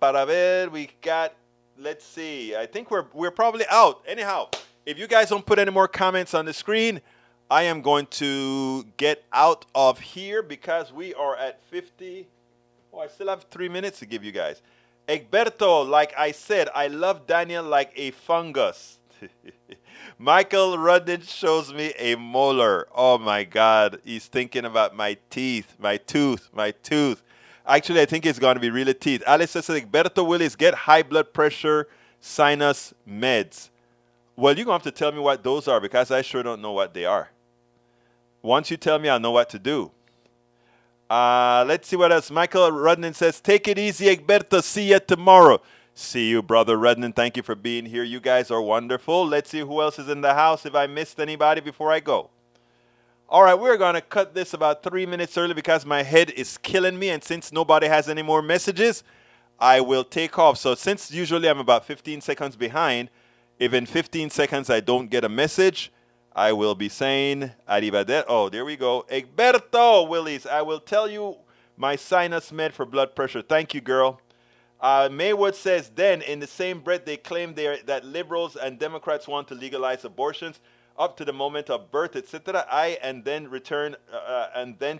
Para ver, we got let's see. I think we're probably out. Anyhow, if you guys don't put any more comments on the screen, I am going to get out of here because we are at 50. Oh, I still have 3 minutes to give you guys. Egberto, like I said, I love Daniel like a fungus. Michael Rudden shows me a molar. Oh my God, he's thinking about my teeth, my tooth. Actually, I think it's going to be really teeth. Alice says, Egberto Willis, get high blood pressure, sinus meds. Well, you're going to have to tell me what those are because I sure don't know what they are. Once you tell me, I'll know what to do. Let's see what else. Michael Rudnan says, take it easy, Egberto. See you tomorrow. See you, brother Rudnan. Thank you for being here. You guys are wonderful. Let's see who else is in the house if I missed anybody before I go. All right, we're going to cut this about 3 minutes early because my head is killing me. And since nobody has any more messages, I will take off. So since usually I'm about 15 seconds behind, if in 15 seconds I don't get a message, I will be saying, arrivederci. Oh, there we go. Egberto Willis, I will tell you my sinus med for blood pressure. Thank you, girl. Maywood says, then in the same breath, they claim that liberals and Democrats want to legalize abortions up to the moment of birth, etc. And then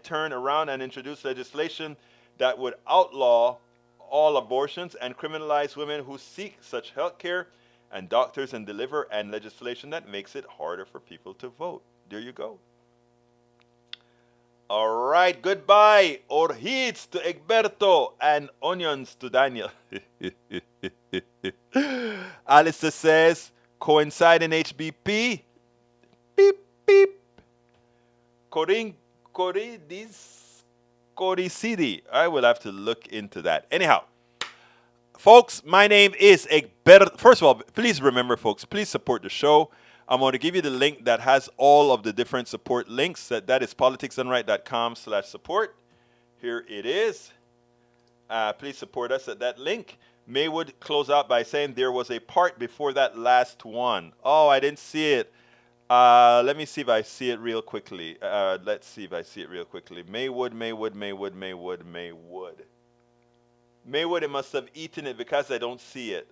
turn around and introduce legislation that would outlaw all abortions and criminalize women who seek such health care and doctors and deliver, and legislation that makes it harder for people to vote. There you go. All right, goodbye. Orchids to Egberto and onions to Daniel. Alistair says, coincide in HBP. Beep, beep. Coricidi. I will have to look into that. Anyhow. Folks, my name is Egberto. First of all, please remember, folks, please support the show. I'm going to give you the link that has all of the different support links. That is politicsdoneright.com/support. Here it is. Please support us at that link. Maywood close out by saying there was a part before that last one. Oh, I didn't see it. Let me see if I see it real quickly. Let's see if I see it real quickly. Maywood. Maywood, it must have eaten it because I don't see it.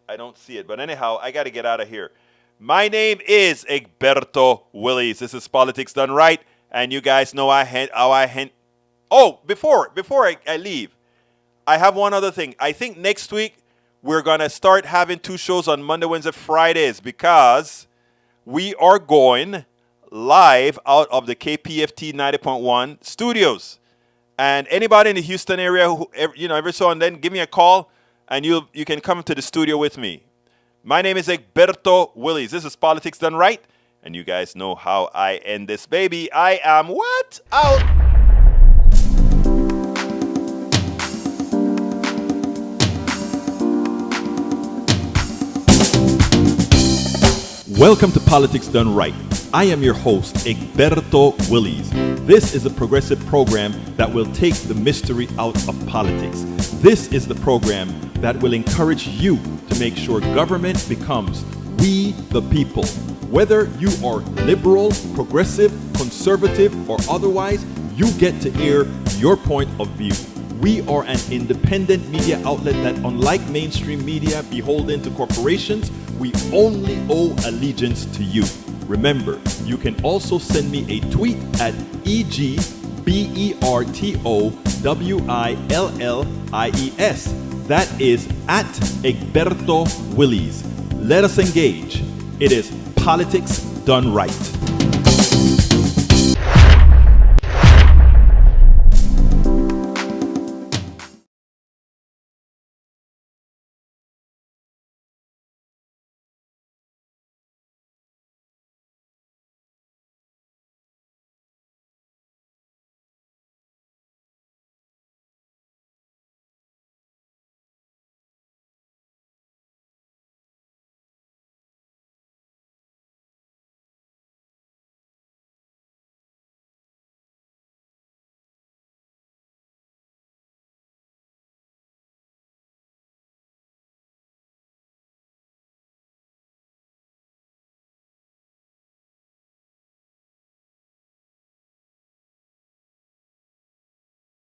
But anyhow, I got to get out of here. My name is Egberto Willis. This is Politics Done Right. And you guys know how I hint. Oh, before I leave, I have one other thing. I think next week we're going to start having 2 shows on Monday, Wednesday, Fridays because we are going live out of the KPFT 90.1 studios. And anybody in the Houston area, who, every so and then, give me a call, and you can come to the studio with me. My name is Egberto Willis. This is Politics Done Right, and you guys know how I end this baby. I am what? Out. Welcome to Politics Done Right. I am your host, Egberto Willis. This is a progressive program that will take the mystery out of politics. This is the program that will encourage you to make sure government becomes we the people. Whether you are liberal, progressive, conservative, or otherwise, you get to air your point of view. We are an independent media outlet that, unlike mainstream media beholden to corporations, we only owe allegiance to you. Remember, you can also send me a tweet at EGBERTOWILLIES. That is at Egberto Willis. Let us engage. It is Politics Done Right.